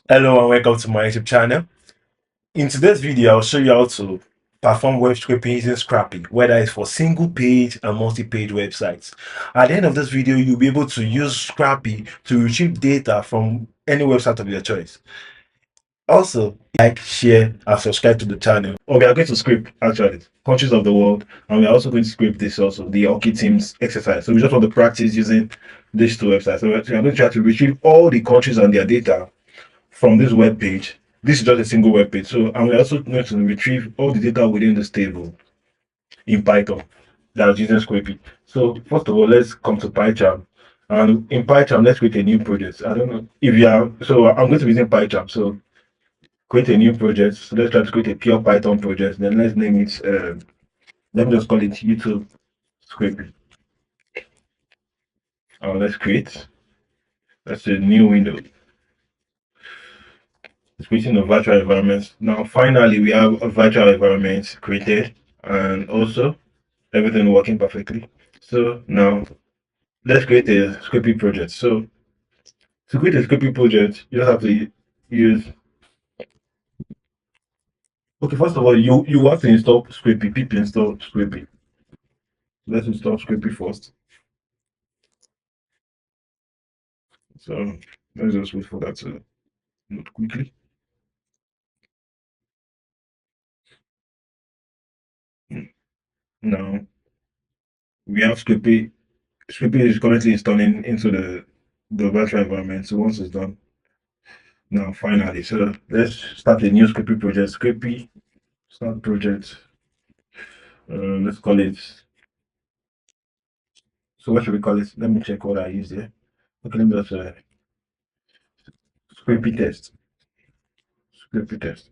Hello and welcome to my YouTube channel. In today's video, I'll show you how to perform web scraping using Scrapy, whether it's for single page and multi-page websites. At the end of this video, you'll be able to use Scrapy to retrieve data from any website of your choice. Also, like, share, and subscribe to the channel. Or we are going to scrape actually countries of the world, and we are also going to scrape this also, the hockey teams exercise. So we just want to practice using these two websites. So we are going to try to retrieve all the countries and their data from this web page. This is just a single web page. So, and we're also going to retrieve all the data within this table in Python that's using Scrapy. So, first of all, let's come to PyCharm. And in PyCharm, let's create a new project. I don't know if you are, so I'm going to be using PyCharm. So, create a new project. So, let's try to create a pure Python project. Then let's name it, let me just call it YouTube Scrapy. Let's create, that's a new window. It's creating a virtual environment. Now, finally, we have a virtual environment created and also everything working perfectly. So now let's create a Scrapy project. So to create a Scrapy project, you just have to use. Okay, first of all, you have to install Scrapy. Pip install Scrapy. Let's install Scrapy first. So let's just wait for that to load quickly. Now we have Scrapy. Scrapy is currently installing into the virtual environment. So once it's done, now finally, so let's start a new Scrapy project. Scrapy start project. Let's call it. So what should we call it? Let me check what I use here. Okay, let me just Scrapy test. Scrapy test.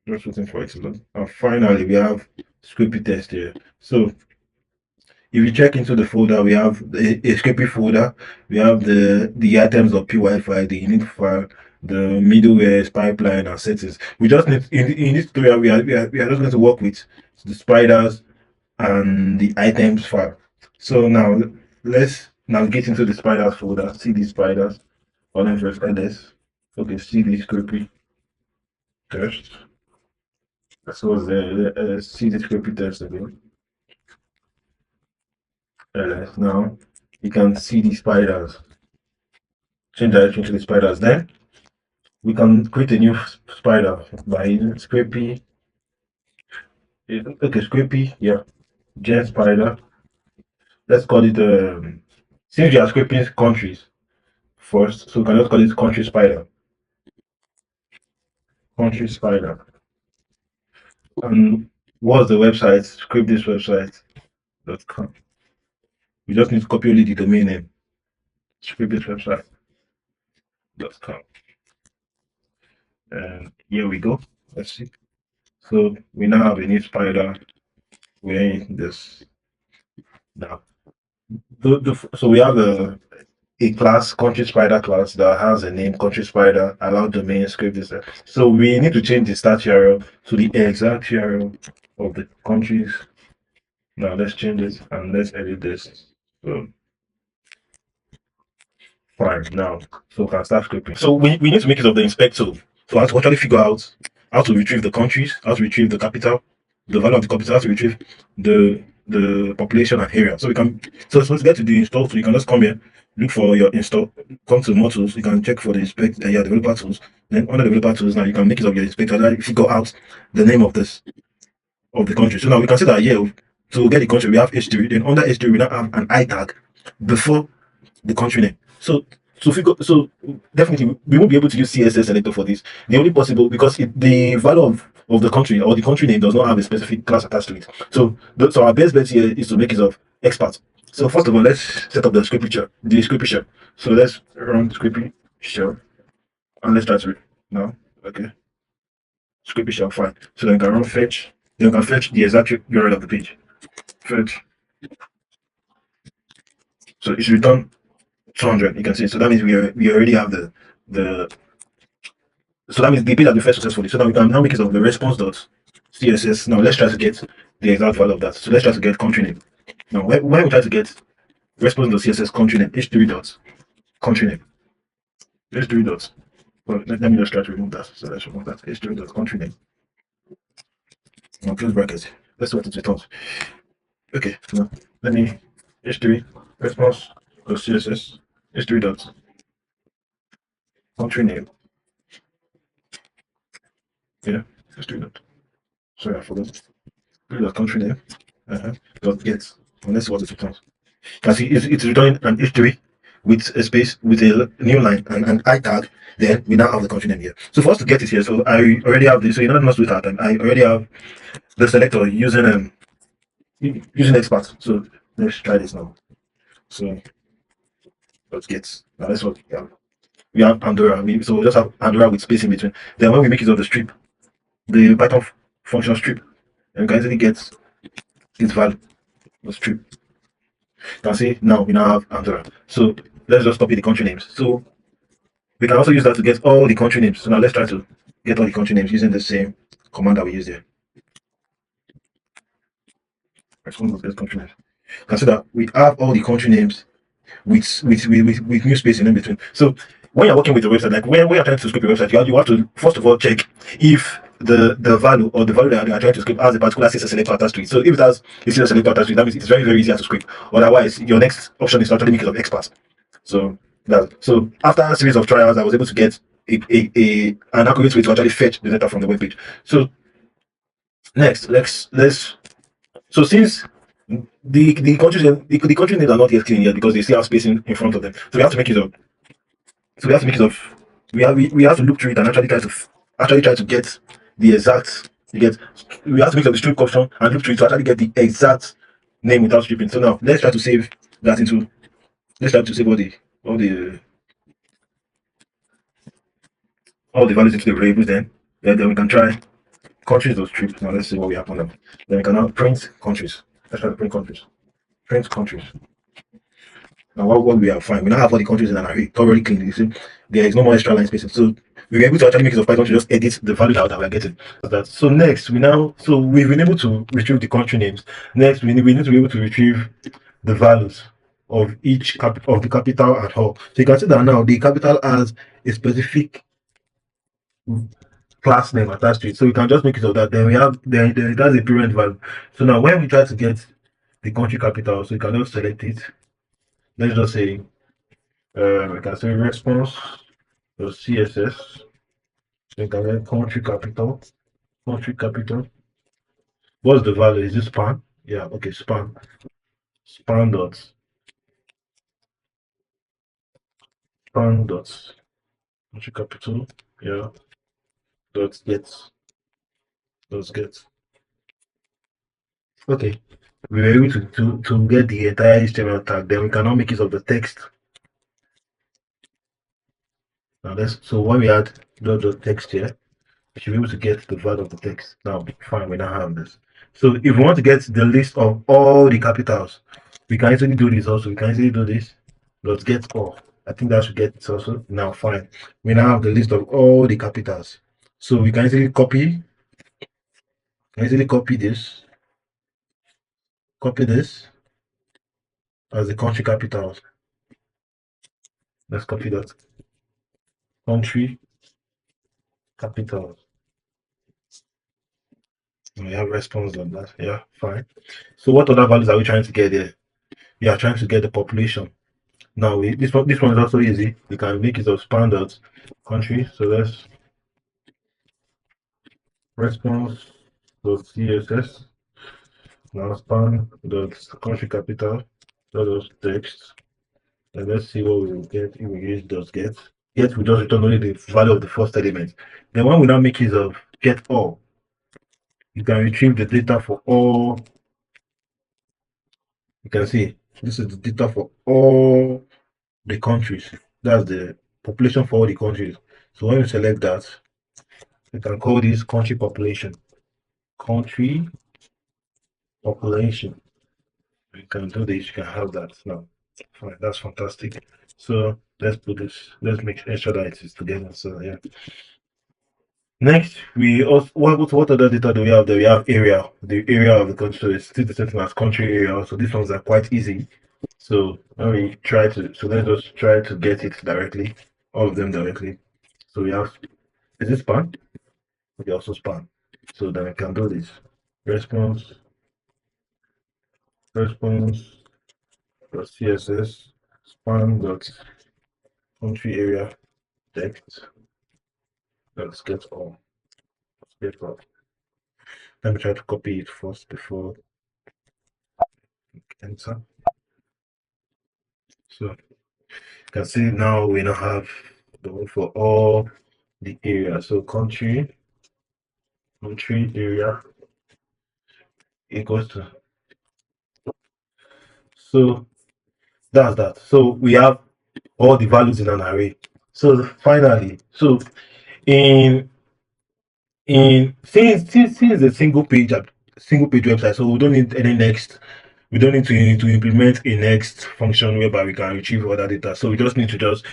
Just waiting for it to load. And finally, we have Scrapy test here. So if you check into the folder, we have a Scrapy folder. We have the items of py the init file, the middleware, pipeline, and settings. We just need in this tutorial we are just going to work with the spiders and the items file. So now let's navigate into the spiders folder. See these spiders. Or let's just ls. Okay, see this Scrapy test. So the see the Scrapy test again. ls. Now you can see the spiders. Change direction to the spiders. Then we can create a new spider by using Scrapy. Okay, Scrapy, yeah, gen spider. Let's call it since we are scraping countries first, so we can just call it country spider. Country spider. And what's the website? Scrape this website.com. We just need to copy only the domain name. Scrape this website.com. And here we go. Let's see. So we now have a new spider. We're in this now. So we have a class, country spider class that has a name, country spider, allow domain, script this. So we need to change the start URL to the exact URL of the countries. Now let's change it and let's edit this. So fine now. So we can start scripting. So we need to make use of the inspect tool. So to actually figure out how to retrieve the countries, how to retrieve the capital, the value of the capital, how to retrieve the population and area. So we can to get to the install tool, you can just come here, look for your install, come to more tools, you can check for the inspect your developer tools. Then under developer tools now you can make use of your inspector and figure out the name of this of the country. So now we can see that here to get the country we have H3, then under H3 we now have an I tag before the country name. So definitely we won't be able to use CSS selector for this. The only possible because the value of the country or the country name does not have a specific class attached to it. So our best bet here is to make use of expert. So first of all, let's set up the script shell. So let's run script shell and let's try to now. Okay, script shell fine. So then we can run fetch. Then we can fetch the exact URL of the page. Fetch. So it should return 200. You can see. So that means we already have the so that means the page has been fetched successfully. So now we can now make use of the response.css. Now let's try to get the exact value of that. So let's try to get country name. Now when we try to get response.css country name, h3 dots, country name, h3 dots. Well, let me just try to remove that. So let's remove that. H3 dots, country name. Now close brackets. Let's see what it returns. Okay, now let me h3 response.css, h3 dots, country name. Yeah, h3 dot. Sorry, I forgot. Dot country name. Dot get. And let's see what it returns. Can see it's returning an h3 with a space with a new line and an I tag. Then we now have the country name here. So for us to get it here, so I already have this. So in order not to do that, I already have the selector using expert. So let's try this now. So let's get now let's what we have Pandora. So we just have Pandora with space in between. Then when we make use of the strip, the Python function strip, and we can easily get its value, the strip. You can see now we now have Pandora. So let's just copy the country names. So we can also use that to get all the country names. So now let's try to get all the country names using the same command that we used here. Let's get country names. Consider we have all the country names with new space in between. So when you're working with a website, like when you're trying to script a website, you have to first of all check if the value or the value that you are trying to script has a particular CSS selector attached to it. So if it has a CSS selector attached to it, that means it's very easy to script. Otherwise, your next option is to actually make it of experts. So so after a series of trials, I was able to get an accurate way to actually fetch the data from the web page. So next, let's so since the country names are not yet clean yet because they still have space in front of them. So we have to make use of we have to look through it and actually try to get the exact we have to make use of the strip option and look through it to actually get the exact name without stripping. So now let's try to save that into let's try to save all the values into the variables then we can try countries or strips. Now let's see what we have on them. Then we can now print countries. Let's try to print countries. Print countries. Now what we have fine. We now have all the countries in an array thoroughly clean. You see, there is no more extra line spacing. So we were able to actually make use of Python to just edit the value that we're getting. So next we've been able to retrieve the country names. Next we need to be able to retrieve the values of each of the capital and all. So you can see that now the capital has a specific class name attached to it. So we can just make use of that. Then we have that's a parent value. So now when we try to get the country capital, so you can just select it. Let's just say we can say response CSS. So you can get country capital. Country capital. What's the value? Is it span? Yeah, okay, span. Span dots. Span dots. Country capital. Yeah. Dots get. Dots get. Okay. We were able to get the entire HTML tag. Then we can now make use of the text. Now so when we add dot text here, we should be able to get the value of the text. Now fine, we now have this. So if we want to get the list of all the capitals, we can easily do this also. We can easily do this. Let's get all. I think that should get it also. Now fine. We now have the list of all the capitals. So we can easily copy this. Copy this as the country capitals. Let's copy that. Country capitals. We have response on that. Yeah, fine. So what other values are we trying to get there? We are trying to get the population. Now this one is also easy. We can make use of span dots country. So let's response dot CSS. Now span dot country capital dot text. And let's see what we will get if we use dot get. Get we just return only the value of the first element. Then when we now make use of get all, you can retrieve the data for all. You can see this is the data for all the countries. That's the population for all the countries. So when we select that, we can call this country population. Country population. We can do this, you can have that now. Fine, that's fantastic. So let's put this, let's make sure that it is together. So yeah. Next, we also what other data do we have? There we have area, the area of the country. So it's still the same thing as country area. So these ones are quite easy. So let me try to, so let's just try to get it directly, all of them directly. So we have, is this span? Okay, also span. So then we can do this. Response, response dot CSS, span dot country area text. Let's get all. Let's get all. Let me try to copy it first before enter. So you can see now we now have the one for all the area. So country area equals to, so that's that. So we have all the values in an array. So finally, so in since a single page website, so we don't need any next, we don't need to implement a next function whereby we can retrieve other data. So we just need to just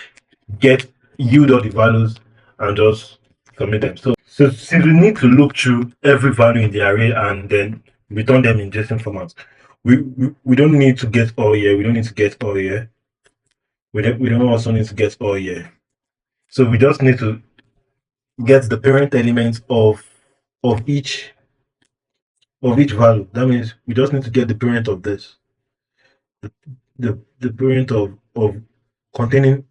get yield all the values and just submit them. So since we need to look through every value in the array and then return them in JSON format, we don't need to get all here. We don't need to get all here. We don't also need to get all here. So we just need to get the parent element of each value. That means we just need to get the parent of this, the parent of containing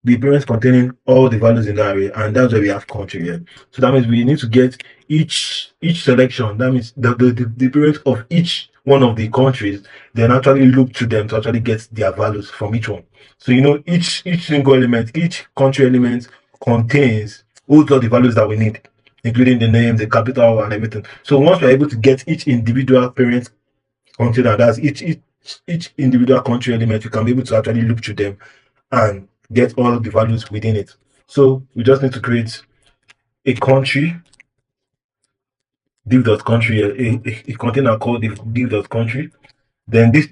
the parents containing all the values in the array, and that's where we have country here. So that means we need to get each selection. That means the parents of each one of the countries, then actually look to them to actually get their values from each one. So you know each single element, each country element contains all the values that we need, including the name, the capital, and everything. So once we're able to get each individual parent container, that's each individual country element, you can be able to actually look to them and get all the values within it. So we just need to create a country div.country, a container called div.country. Then this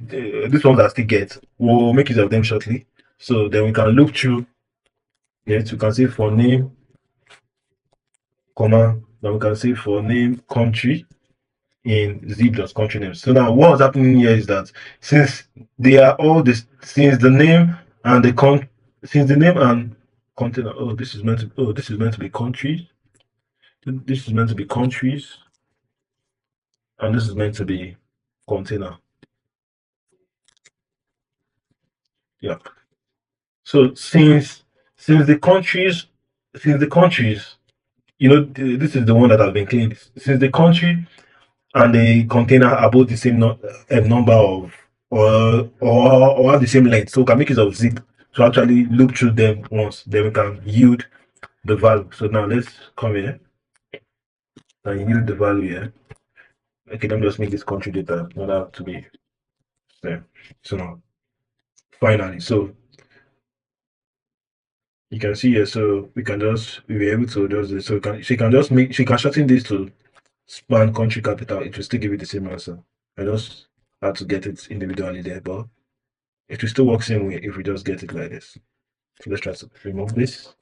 ones that still get, we'll make use of them shortly. So then we can look through. Yes, we can say for name, comma. Then we can say for name country in zip.country name. So now what's happening here is that since they are all this, since the name and the since the name and container, this is meant to be countries. This is meant to be countries, and this is meant to be container. Yeah. So since the countries, you know, this is the one that has been cleaned. Since the country and the container are both the same number of or have the same length, so we can make use of zip to actually look through them once. Then we can yield the value. So now let's come here and yield the value here. Okay, let me just make this country data in order to be there. So now finally, so you can see here, so we be able to just this. So she can shorten this to span country capital. It will still give you the same answer. I just had to get it individually there, but it will still work same way if we just get it like this. So let's try to remove this.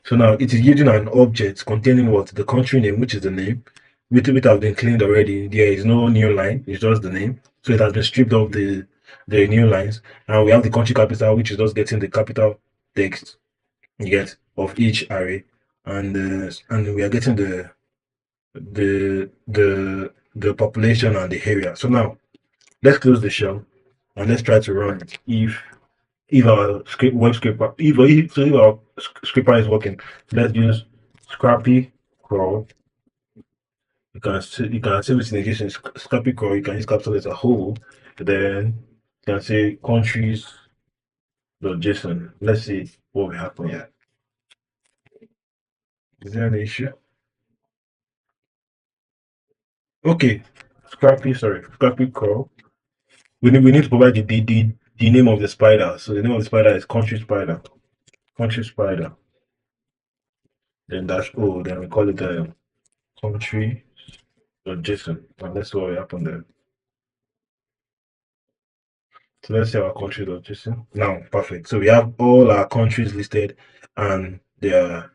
So now it is using an object containing what? The country name, which is the name. Which have been cleaned already. There is no new line, it's just the name. So it has been stripped of the new lines. And we have the country capital, which is just getting the capital text you get of each array, and we are getting the population and the area. So now let's close the shell and let's try to run it. If our web scraper, if our scraper is working, let's use Scrapy crawl. You can save it in case Scrapy crawl. You can use capital letter whole. Then you can say countries.json. Let's see what will happen here. Is there an issue? Okay, Scrapy crawl. We need to provide the name of the spider. So the name of the spider is country spider. Country spider. Then dash O. Then we call it country.json. And let's see what will happen there. So let's see our country.json. Now, perfect. So we have all our countries listed and their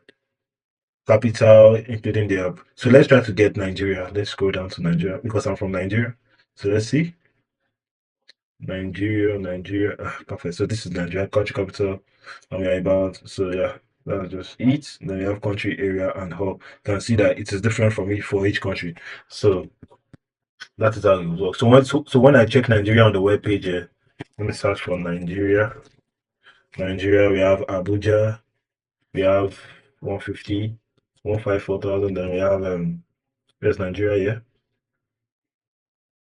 capital, including their. So let's try to get Nigeria. Let's go down to Nigeria because I'm from Nigeria. So let's see. Nigeria. Perfect. So this is Nigeria, country capital, and we are about. So yeah, that's just it. Then we have country, area, and hub. You can see that it is different from each for each country. So that is how it works. So when I check Nigeria on the web page, let me search for Nigeria. Nigeria, we have Abuja, we have 150, 154,000. Then we have there's Nigeria here.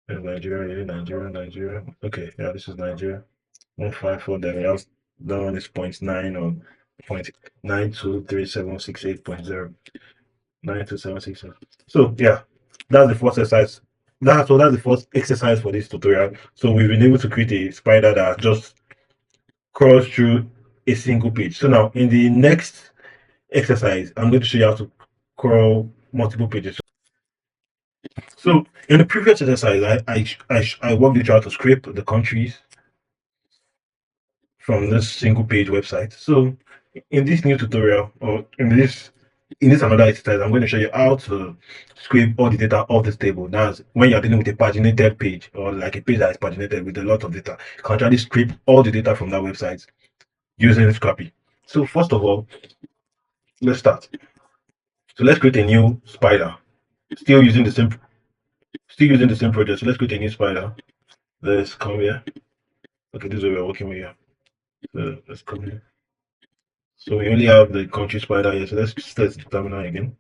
There's Nigeria here, Nigeria. Okay, yeah, this is Nigeria. 154. Then we have that one is 0.9 or 0.92376.0. 92760. So yeah, that's the first exercise. That's the first exercise for this tutorial. So we've been able to create a spider that just crawls through a single page. So now in the next exercise, I'm going to show you how to crawl multiple pages. So in the previous exercise, I walked you through how to scrape the countries from this single page website. So in this new tutorial, or in this another exercise, I'm going to show you how to scrape all the data off this table. That's when you're dealing with a paginated page, or like a page that is paginated with a lot of data. You can actually scrape all the data from that website using Scrapy. So first of all, let's start. So let's create a new spider. Still using the same project. So let's create a new spider. Let's come here. Okay, this is what we're working with here. So let's come here. So we only have the country spider here. So let's test the terminal again.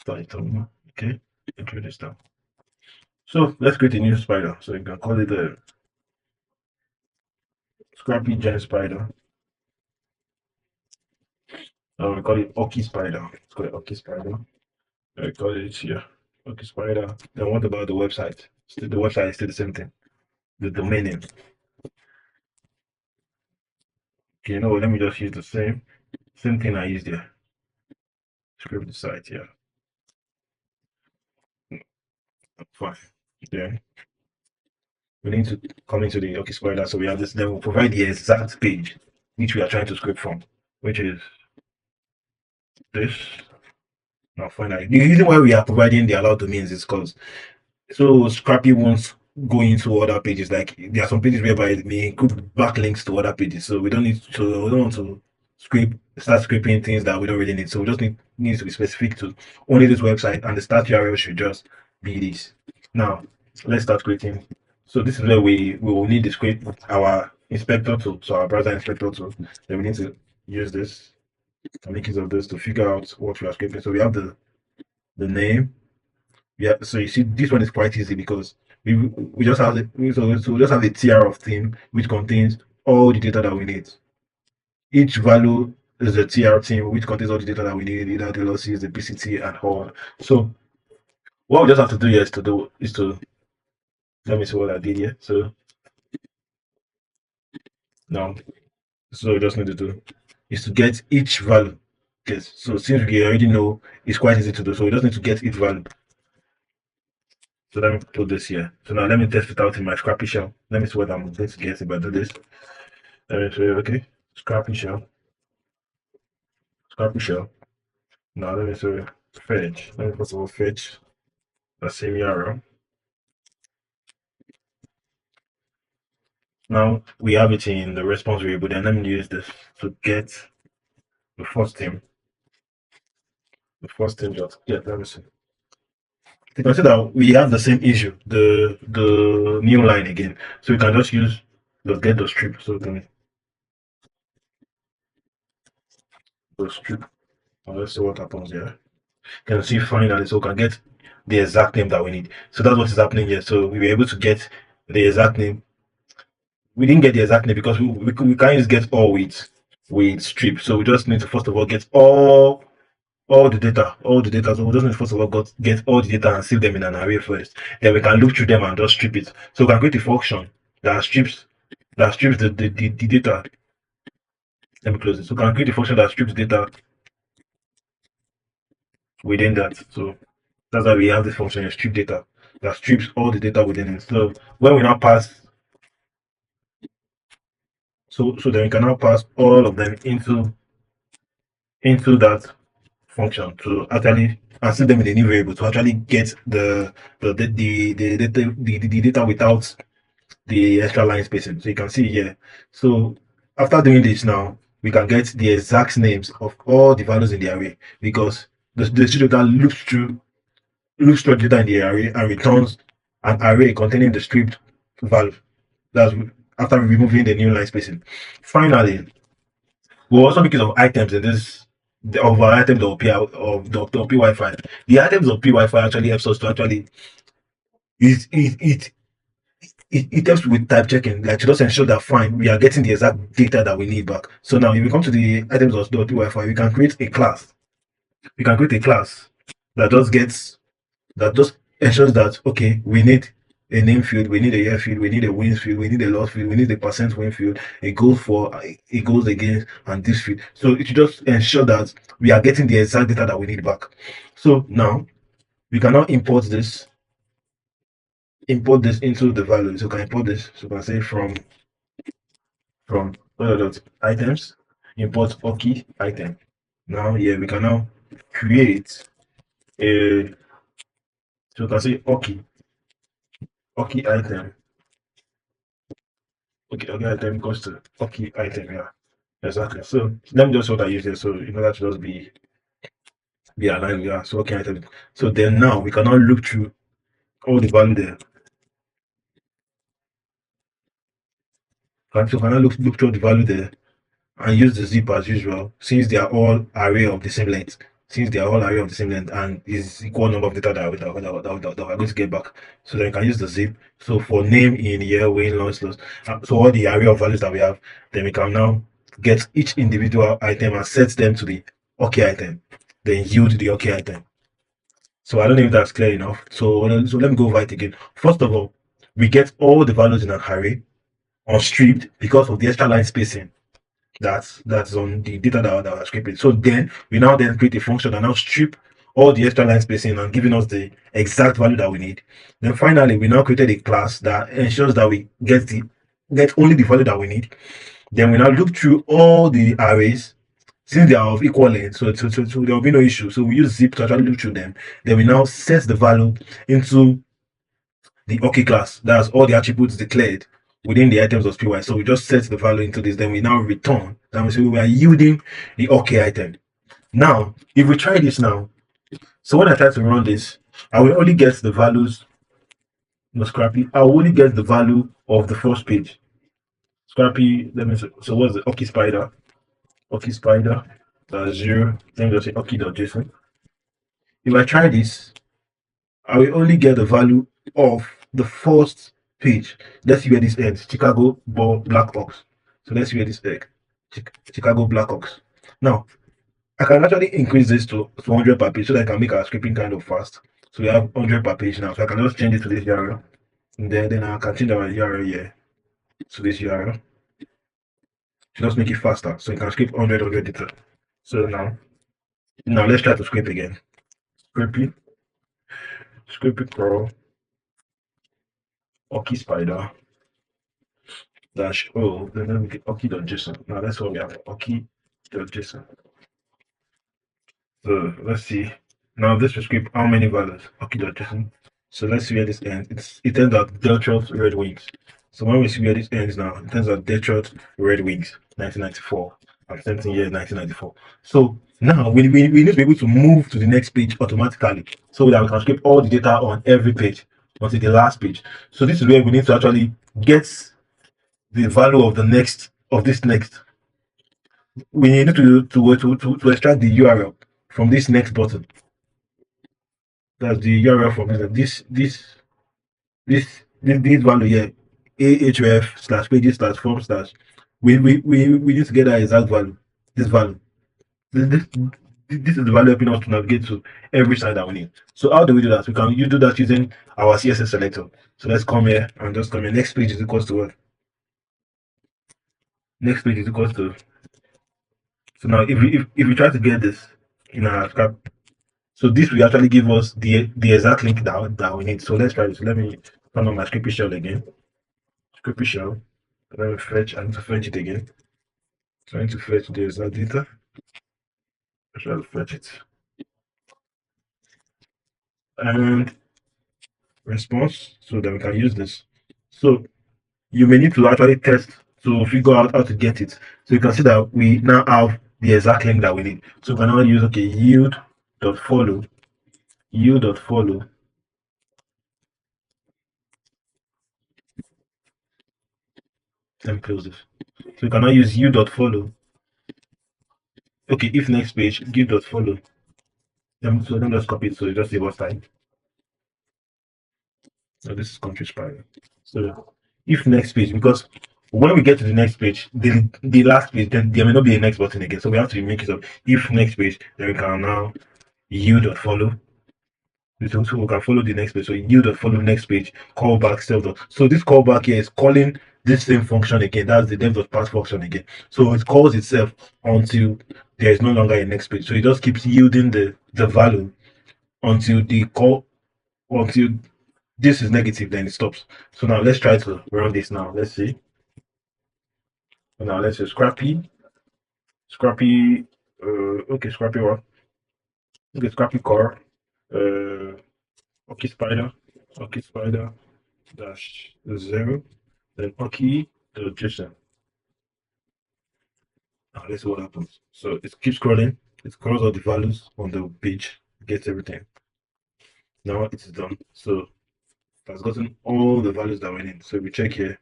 Start the terminal. Okay, introduce that. So let's create a new spider. So you can call it a Scrappy Giant Spider. We call it Oki Spider. Let's call it Oki Spider. We call it here Oki Spider. Then what about the website? Still, the website is still the same thing. The domain name. Okay, you know what? Let me just use the same thing I used there. Script the site here. Fine. Then we need to come into the Oki Spider. So we have this. Then we'll provide the exact page which we are trying to script from, which is this. Now, finally, the reason why we are providing the allowed domains is because so Scrappy won't go into other pages. Like there are some pages whereby it may include backlinks to other pages. So we don't need to we don't want to start scraping things that we don't really need. So we just need to be specific to only this website, and the start URL should just be this. Now let's start creating. So this is where we will need to create our inspector tool. So our browser inspector tool. Then we need to use this and make use of this to figure out what we are scraping. So we have the name. Yeah, so you see, this one is quite easy because we just have so we just have a tier of theme which contains all the data that we need. Each value is a TR theme which contains all the data that we need, either the losses, the PCT, and all. So what we just have to do here is to let me see what I did here. So now, so we just need to do is to get each value. Yes. So since we already know, it's quite easy to do. So we just need to get each value. So let me put this here. So now let me test it out in my Scrappy shell. Let me see what I'm going to get if I do this. Let me say, okay, Scrappy shell. Scrappy shell. Now let me say fetch. Let me first of all fetch the same URL. Now we have it in the response variable. Then let me use this to get the first thing. The first thing just get. Let me see. You can see that we have the same issue, the new line again. So we can just use the get the strip. So we can the strip. Let's see what happens here. You can see finally, so we can get the exact name that we need. So that's what is happening here. So we were able to get the exact name. We didn't get the exact name because we can't just get all with strip. So we just need to first of all get all the data. So we just need to first of all get all the data and save them in an array first. Then we can look through them and just strip it. So we can create a function that strips the data. Let me close it. So we can create a function that strips data within that. So that's why we have this function, strip data, that strips all the data within it. So when we now pass, so then we can now pass all of them into that function to actually and set them in a new variable to actually get the data without the extra line spacing. So you can see here. So after doing this now, we can get the exact names of all the values in the array, because the data looks through data in the array and returns an array containing the stripped value. That's after removing the new line spacing. Finally, we also make use of items in this of our items of P of the P Wi-Fi. The items of P Wi-Fi actually helps us to actually it it it it helps with type checking, like to just ensure that fine, we are getting the exact data that we need back. So now if we come to the items of P Wi-Fi, we can create a class. We can create a class that just gets that just ensures that okay, we need a name field, we need a year field, we need a wins field, we need a loss field, we need a percent win field, a goal for, a goals against, and this field. So it should just ensure that we are getting the exact data that we need back. So now we can now import this into the value. So we can import this. So we can say from items, import OK item. Now here we can now create a, so we can say OK item. Okay, item equals to OK item, yeah. Exactly. So let me just what I use here. So in order to just be aligned with that. So OK item. So then now we can now look through all the value there. So we can now look through the value there and use the zip as usual, since they are all array of the same length. Since they are all array of the same length and is equal number of data that we're going to get back. So then you can use the zip. So for name, in, year, win, loss, so all the array of values that we have, then we can now get each individual item and set them to the OK item, then yield the OK item. So I don't know if that's clear enough. So let me go over it again. First of all, we get all the values in an array unstripped because of the extra line spacing that's on the data that we're scraping. So then we now then create a function and now strip all the extra line spacing and giving us the exact value that we need. Then finally, we now created a class that ensures that we get only the value that we need. Then we now look through all the arrays since they are of equal length, so there will be no issue. So we use zip to actually look through them. Then we now set the value into the OK class. That's all the attributes declared within the items of PY. So we just set the value into this, then we now return. That means we are yielding the OK item. Now, if we try this now, so when I try to run this, I will only get the values, no Scrapy, I will only get the value of the first page. Scrapy, let me see. So what's the OK spider? OK spider, that's 0. Let me just say OK.json. If I try this, I will only get the value of the first page. Let's see where this ends. Chicago Ball Blackhawks. So let's see where this ends. Chicago Blackhawks. Now, I can actually increase this to 100 per page so that I can make our scripting kind of fast. So we have 100 per page now. So I can just change it to this URL. And then I can change our URL here to this URL. To just make it faster. So you can script 100 data. So now let's try to script again. Scrapy Pro, OK Spider. Dash then let me get OK.json. Now that's what we have. OK.json. So let's see. Now this will script how many values? OK.json. So let's see where this ends. It ends at Detroit Red Wings. So when we see where this ends now, it ends at Detroit Red Wings, 1994. And 17 years, 1994. So now we need to be able to move to the next page automatically so that we can script all the data on every page until the last page. So this is where we need to actually get the value of this next. We need to extract the URL from this next button. That's the URL from this value here, ahref slash pages slash form slash. We need to get that exact value. This value. This is the value helping us to navigate to every site that we need. So how do we do that? We can do that using our CSS selector. So let's come here and just come here. Next page is equals to what? Next page is equals to. So now if we try to get this in our scrap, so this will actually give us the exact link that we need. So let's try this. Let me turn on my Scrapy shell again. Scrapy shell. Let me fetch. I need to fetch it again. Trying to fetch the exact data. I try to fetch it. And response, so that we can use this. So you may need to actually test to figure out how to get it. So you can see that we now have the exact link that we need. So we can now use okay yield.follow, yield.follow. Let me close this. So we can now use yield.follow. Okay, if next page, yield.follow. So let me just copy it so it just save us time. So this is country spiral. So if next page, because when we get to the next page, the last page, then there may not be a next button again. So we have to make it up. If next page, then we can now yield.follow. So we can follow the next page. So yield.follow next page, callback self. So this callback here is calling this same function again. That's the dev.pass function again. So it calls itself until there is no longer a next page. So it just keeps yielding the value until the call until this is negative, then it stops. So now let's try to run this now. Let's see. Now let's say Scrapy, okay, Scrapy what? Okay, Scrapy core, uh, okay spider dash 0, then okay the JSON. Now let's see what happens. So it keeps scrolling, it scrolls all the values on the page, gets everything. Now it's done. So it has gotten all the values that we need. So if we check here,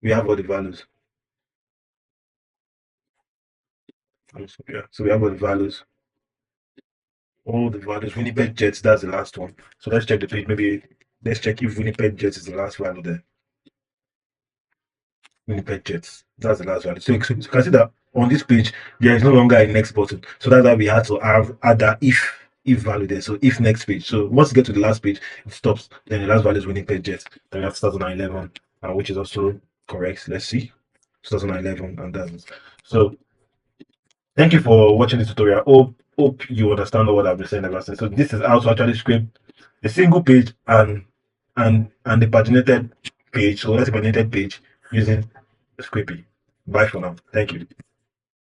we have all the values. Yeah, so we have all the values. Winnipeg Jets, that's the last one. So let's check the page. Maybe let's check if Winnipeg Jets is the last value there. Winnipeg Jets, that's the last value. So you can see that on this page, there is no longer a next button. So that's why we had to add that if value there. So if next page. So once you get to the last page, it stops. Then the last value is Winnipeg Jets. Then we have 2011, which is also correct. Let's see. 2011, and that's so. Thank you for watching this tutorial. Hope you understand what I've been saying ever since. So this is how to actually scrape a single page and the paginated page. So that's a paginated page using Scrapy. Bye for now. Thank you.